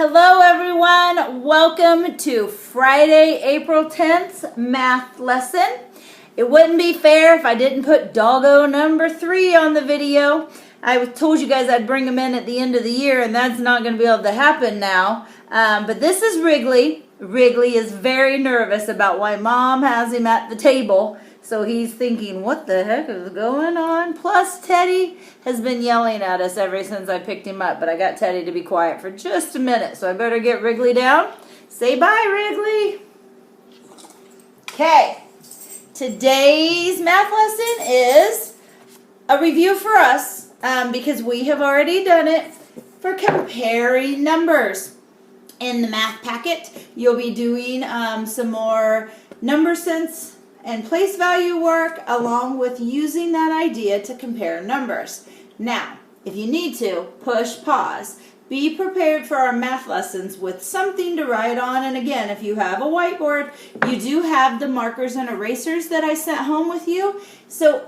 Hello everyone, welcome to Friday, April 10th math lesson. It wouldn't be fair if I didn't put doggo number 3 on the video. I told you guys I'd bring him in at the end of the year, and that's not going to be able to happen now. But this is Wrigley. Wrigley is very nervous about why Mom has him at the table. So he's thinking, what the heck is going on? Plus, Teddy has been yelling at us ever since I picked him up. But I got Teddy to be quiet for just a minute. So I better get Wrigley down. Say bye, Wrigley. Okay. Today's math lesson is a review for us because we have already done it for comparing numbers. In the math packet, you'll be doing some more number sense and place value work along with using that idea to compare numbers. Now, if you need to, push pause. Be prepared for our math lessons with something to write on. And again, if you have a whiteboard, you do have the markers and erasers that I sent home with you. So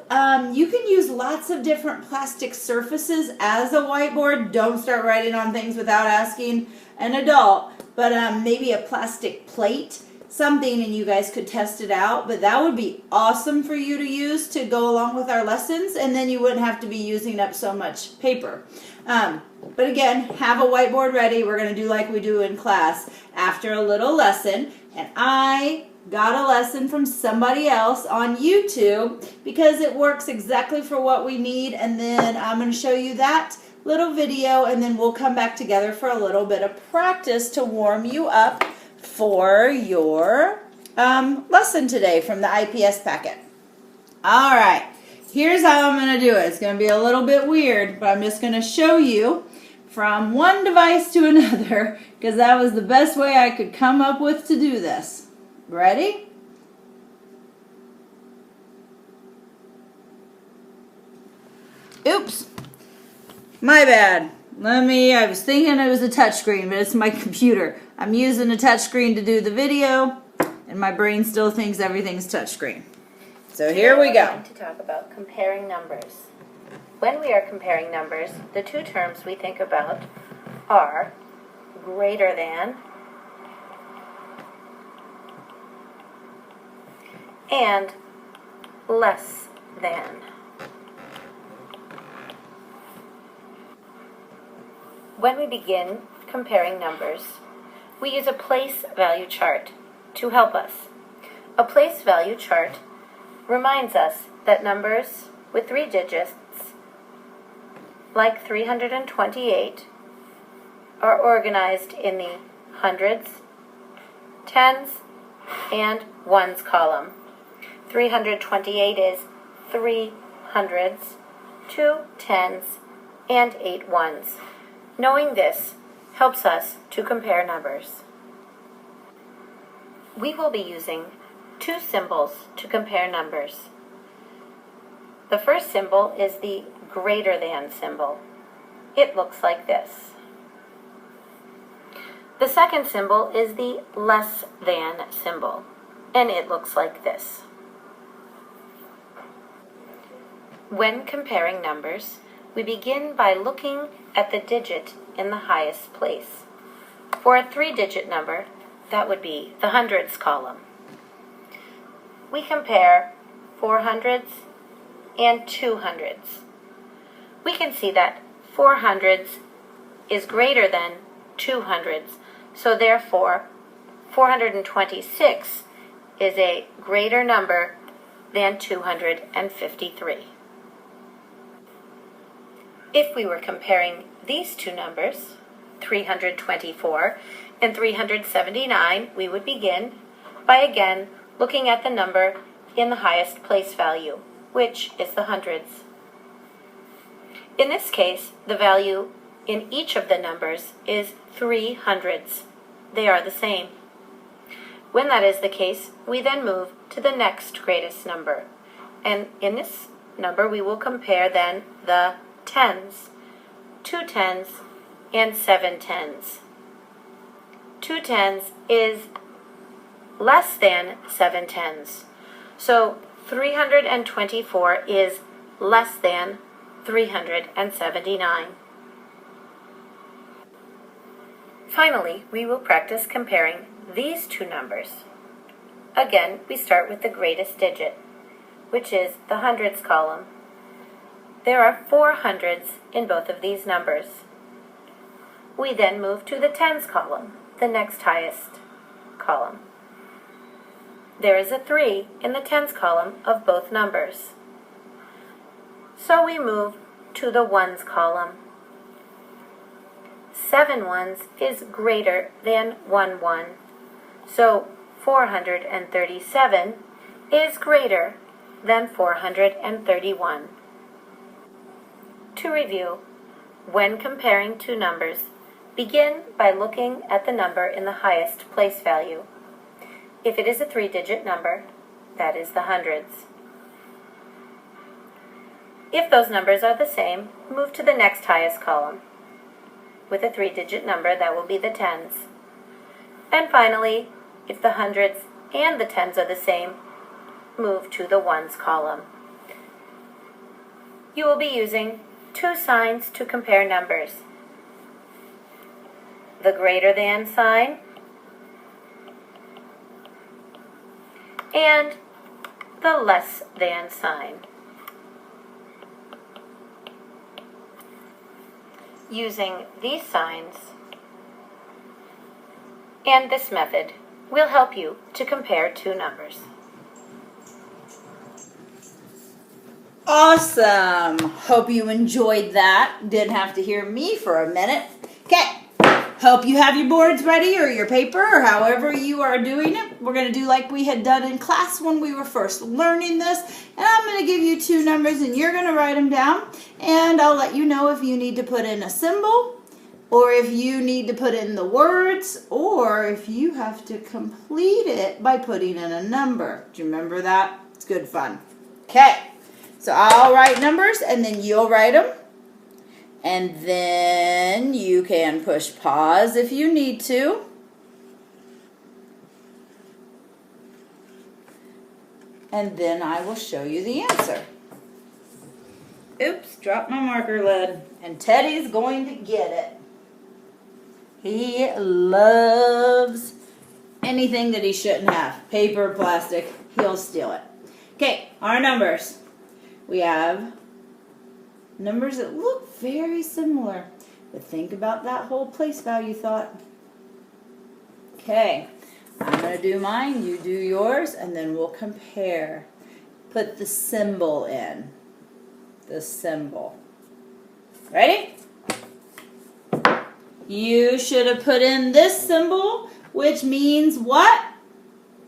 you can use lots of different plastic surfaces as a whiteboard. Don't start writing on things without asking an adult, but maybe a plastic plate, something, and you guys could test it out. But that would be awesome for you to use to go along with our lessons, and then you wouldn't have to be using up so much paper. But again, have a whiteboard ready. We're going to do like we do in class after a little lesson. And I got a lesson from somebody else on YouTube because it works exactly for what we need. And then I'm going to show you that little video, and then we'll come back together for a little bit of practice to warm you up for your lesson today from the IPS packet. All right. Here's how I'm going to do it. It's going to be a little bit weird, but I'm just going to show you from one device to another because that was the best way I could come up with to do this. Ready? Oops. My bad. I was thinking it was a touchscreen, but it's my computer. I'm using a touchscreen to do the video, and my brain still thinks everything's touchscreen. So here we go. We're going to talk about comparing numbers. When we are comparing numbers, the two terms we think about are greater than and less than. When we begin comparing numbers, we use a place value chart to help us. A place value chart reminds us that numbers with 3 digits, like 328, are organized in the hundreds, tens, and ones column. 328 is 3 hundreds, 2 tens, and 8 ones. Knowing this helps us to compare numbers. We will be using 2 symbols to compare numbers. The first symbol is the greater than symbol. It looks like this. The second symbol is the less than symbol, and it looks like this. When comparing numbers, we begin by looking at the digit in the highest place. For a 3-digit number, that would be the hundreds column. We compare 400s and 200s. We can see that 400s is greater than 200s, so therefore 426 is a greater number than 253. If we were comparing these two numbers, 324 and 379, we would begin by again looking at the number in the highest place value, which is the hundreds. In this case, the value in each of the numbers is 3 hundredths. They are the same. When that is the case, we then move to the next greatest number. And in this number, we will compare then the tens, 2 tens, and 7 tens. 2 tens is less than 7 tens. So 324 is less than 379. Finally, we will practice comparing these two numbers. Again, we start with the greatest digit, which is the hundreds column. There are 4 hundreds in both of these numbers. We then move to the tens column, the next highest column. There is a 3 in the tens column of both numbers. So we move to the ones column. 7 ones is greater than 1 1. So 437 is greater than 431. To review, when comparing two numbers, begin by looking at the number in the highest place value. If it is a 3-digit number, that is the hundreds. If those numbers are the same, move to the next highest column. With a 3-digit number, that will be the tens. And finally, if the hundreds and the tens are the same, move to the ones column. You will be using 2 signs to compare numbers. The greater than sign and the less than sign. Using these signs and this method will help you to compare two numbers. Awesome! Hope you enjoyed that. Didn't have to hear me for a minute. Okay. Hope you have your boards ready or your paper or however you are doing it. We're going to do like we had done in class when we were first learning this. And I'm going to give you 2 numbers and you're going to write them down. And I'll let you know if you need to put in a symbol or if you need to put in the words or if you have to complete it by putting in a number. Do you remember that? It's good fun. Okay. So I'll write numbers and then you'll write them. And then you can push pause if you need to. And then I will show you the answer. Oops, dropped my marker lid. And Teddy's going to get it. He loves anything that he shouldn't have. Paper, plastic, he'll steal it. Okay, our numbers. We have numbers that look very similar, but think about that whole place value thought. Okay, I'm going to do mine, you do yours, and then we'll compare. Put the symbol in. The symbol. Ready? You should have put in this symbol, which means what?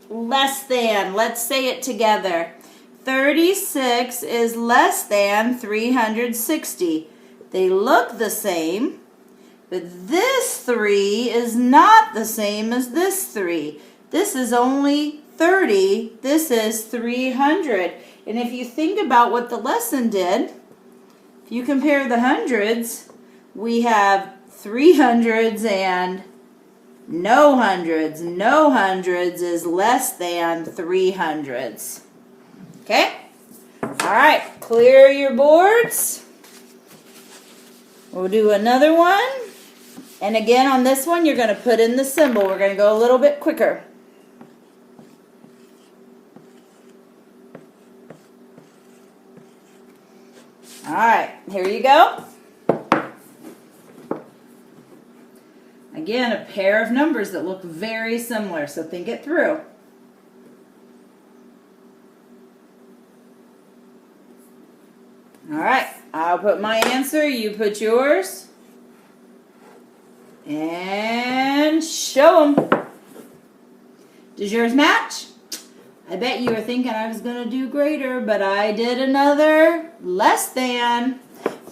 Less than. Let's say it together. 36 is less than 360. They look the same, but this 3 is not the same as this 3. This is only 30. This is 300. And if you think about what the lesson did, if you compare the hundreds, we have 300s and no hundreds. No hundreds is less than 300s. Okay? All right, clear your boards. We'll do another one. And again, on this one, you're going to put in the symbol. We're going to go a little bit quicker. All right, here you go. Again, a pair of numbers that look very similar, so think it through. All right, I'll put my answer, you put yours, and show them. Does yours match? I bet you were thinking I was going to do greater, but I did another less than.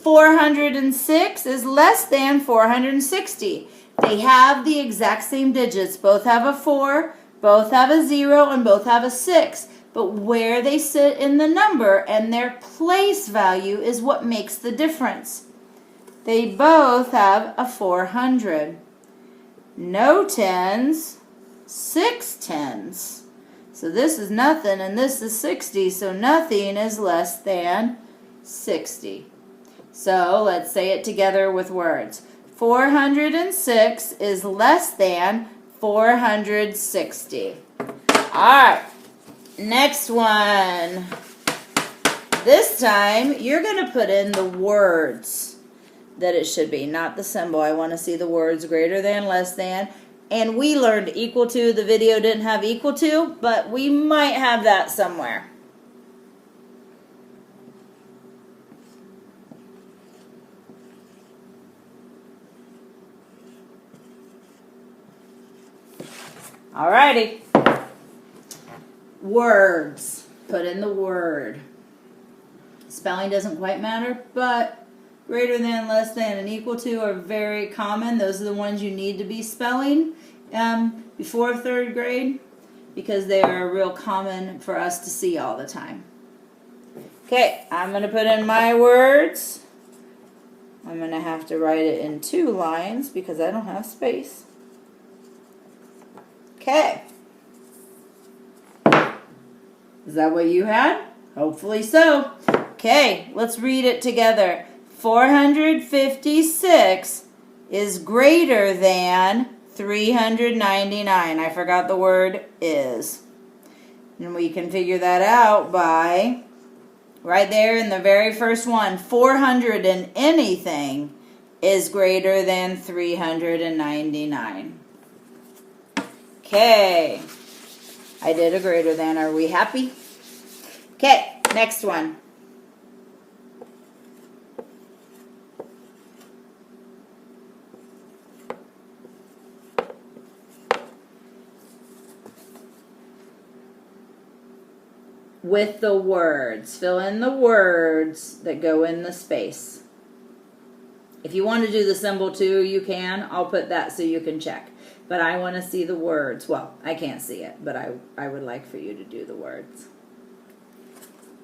406 is less than 460. They have the exact same digits. Both have a 4, both have a 0, and both have a 6. But where they sit in the number and their place value is what makes the difference. They both have a 400. No 10s, 6 10s. So this is nothing and this is 60, so nothing is less than 60. So let's say it together with words. 406 is less than 460. All right, next one. This time, you're going to put in the words that it should be, not the symbol. I want to see the words greater than, less than. And we learned equal to. The video didn't have equal to, but we might have that somewhere. Alrighty. Words. Put in the word. Spelling doesn't quite matter, but greater than, less than, and equal to are very common. Those are the ones you need to be spelling before 3rd grade because they are real common for us to see all the time. Okay, I'm going to put in my words. I'm going to have to write it in 2 lines because I don't have space. Okay. Is that what you had? Hopefully so. Okay, let's read it together. 456 is greater than 399. I forgot the word is. And we can figure that out by right there in the very first one. 400 and anything is greater than 399. Okay. I did a greater than. Are we happy? Okay, next one. With the words. Fill in the words that go in the space. If you want to do the symbol too, you can. I'll put that so you can check. But I want to see the words. Well, I can't see it, but I would like for you to do the words.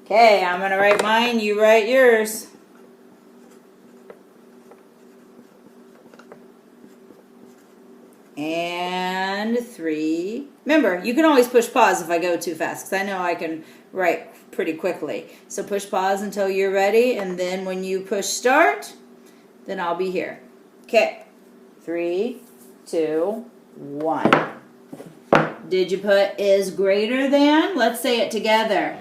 Okay, I'm going to write mine. You write yours. And 3. Remember, you can always push pause if I go too fast, because I know I can write pretty quickly. So push pause until you're ready, and then when you push start, then I'll be here. Okay, 3, 2, 1. Did you put is greater than? Let's say it together.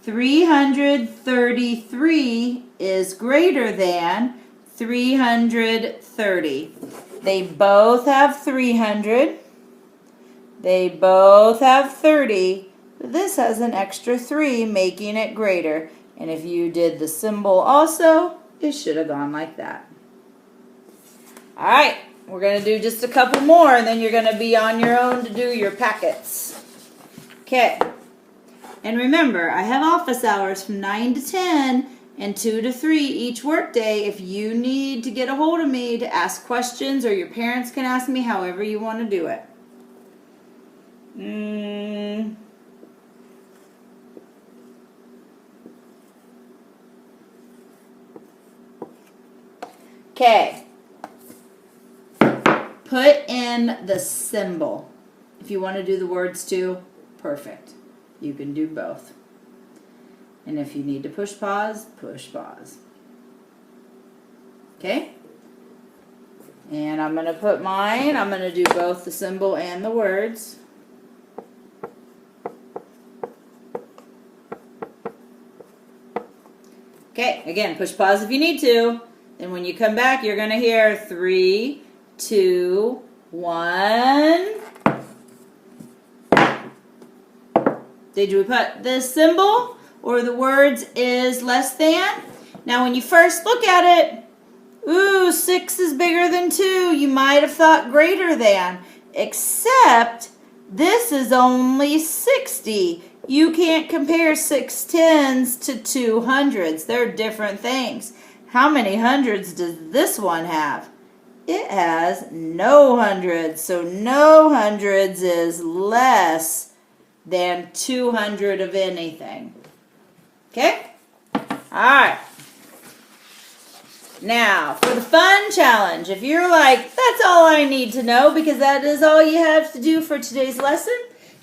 333 is greater than 330. They both have 300. They both have 30. This has an extra 3, making it greater. And if you did the symbol also, it should have gone like that. All right, we're going to do just a couple more, and then you're going to be on your own to do your packets. Okay. And remember, I have office hours from 9 to 10 and 2 to 3 each workday if you need to get a hold of me to ask questions, or your parents can ask me, however you want to do it. Okay. Put in the symbol. If you want to do the words too, perfect. You can do both. And if you need to push pause, push pause. Okay? And I'm going to put mine. I'm going to do both the symbol and the words. Okay, again, push pause if you need to. And when you come back, you're going to hear 3, 2, 1. Did you put the symbol or the words is less than? Now when you first look at it, ooh, 6 is bigger than 2. You might have thought greater than, except this is only 60. You can't compare 6 tens to 2 hundreds. They're different things. How many hundreds does this one have? It has no hundreds. So no hundreds is less than 200 of anything. Okay? Alright. Now, for the fun challenge, if you're like, that's all I need to know because that is all you have to do for today's lesson,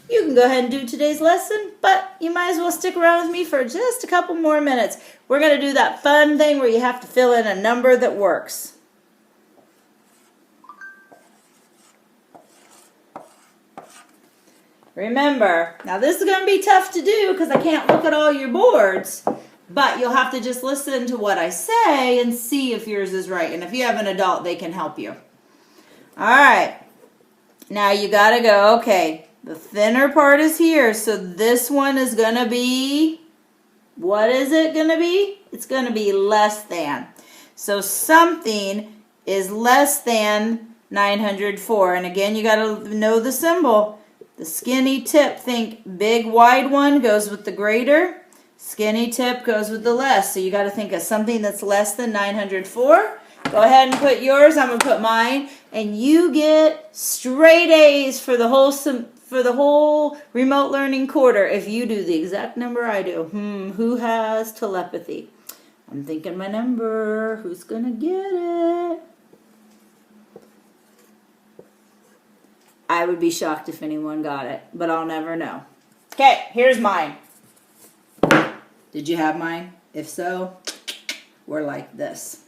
you can go ahead and do today's lesson, but you might as well stick around with me for just a couple more minutes. We're going to do that fun thing where you have to fill in a number that works. remember, now this is going to be tough to do because I can't look at all your boards, but you'll have to just listen to what I say and see if yours is right. And if you have an adult, they can help you. All right. Now you got to go, okay, the thinner part is here, so this one is going to be, what is it going to be? It's going to be less than. So something is less than 904. And again, you got to know the symbol. The skinny tip, think big wide one goes with the greater. Skinny tip goes with the less. So you got to think of something that's less than 904. Go ahead and put yours. I'm going to put mine. And you get straight A's for the whole remote learning quarter if you do the exact number I do. Who has telepathy? I'm thinking my number. Who's going to get it? I would be shocked if anyone got it, but I'll never know. Okay, here's mine. Did you have mine? If so, we're like this.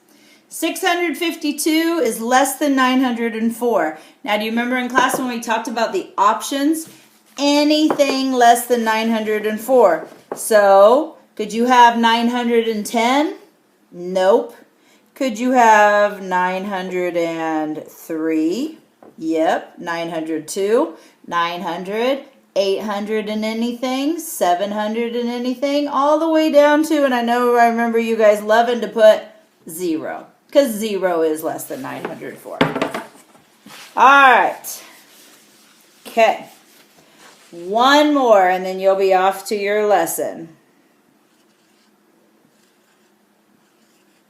652 is less than 904. Now, do you remember in class when we talked about the options? Anything less than 904. So, could you have 910? Nope. Could you have 903? Yep. 902, 900, 800 and anything, 700 and anything, all the way down to, and I remember you guys loving to put 0, because 0 is less than 904. All right. Okay. One more, and then you'll be off to your lesson.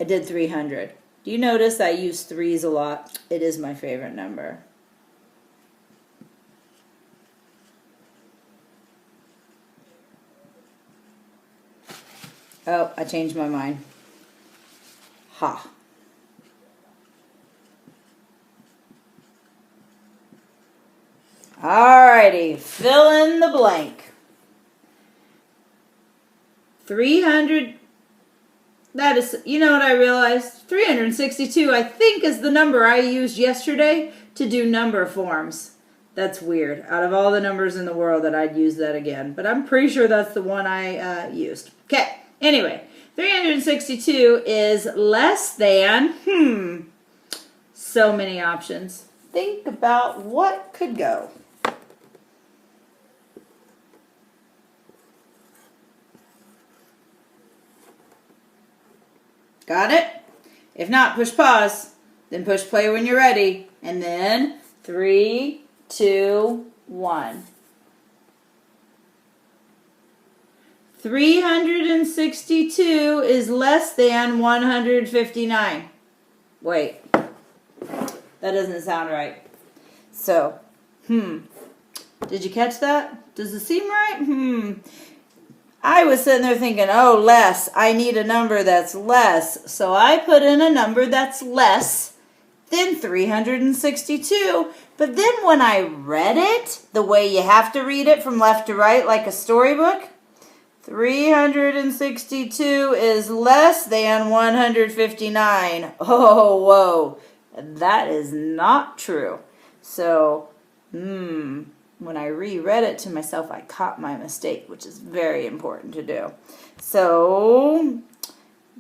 I did 300. Do you notice I use threes a lot? It is my favorite number. Oh, I changed my mind. Ha. Alrighty, fill in the blank. 300, that is, you know what I realized? 362, I think, is the number I used yesterday to do number forms. That's weird. Out of all the numbers in the world that I'd use that again. But I'm pretty sure that's the one I used. Okay. Anyway, 362 is less than, so many options. Think about what could go. Got it? If not, push pause. Then push play when you're ready. And then 3, 2, 1. 362 is less than 159. Wait, that doesn't sound right. So, did you catch that? Does it seem right? I was sitting there thinking, oh, less. I need a number that's less. So I put in a number that's less than 362. But then when I read it, the way you have to read it from left to right like a storybook, 362 is less than 159. Oh, whoa. That is not true. So, when I reread it to myself, I caught my mistake, which is very important to do. So,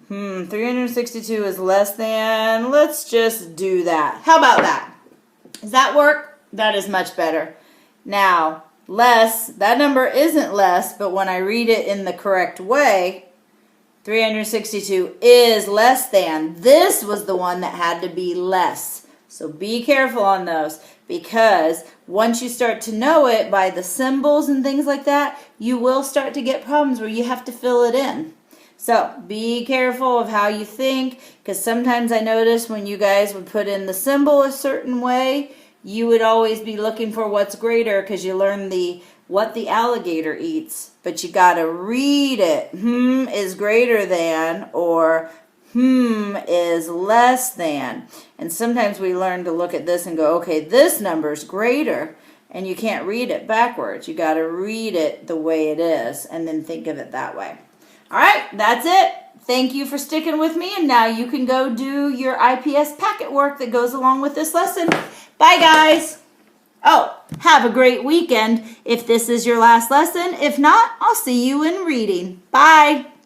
362 is less than, let's just do that. How about that? Does that work? That is much better. Now, less, that number isn't less, but when I read it in the correct way, 362 is less than. This was the one that had to be less. So be careful on those, because once you start to know it by the symbols and things like that, you will start to get problems where you have to fill it in. So be careful of how you think, because sometimes I notice when you guys would put in the symbol a certain way, you would always be looking for what's greater because you learn what the alligator eats. But you got to read it. Is greater than, or is less than. And sometimes we learn to look at this and go, okay, this number's greater. And you can't read it backwards. You got to read it the way it is and then think of it that way. All right, that's it. Thank you for sticking with me. And now you can go do your IPS packet work that goes along with this lesson. Bye, guys. Oh, Have a great weekend if this is your last lesson. If not, I'll see you in reading. Bye.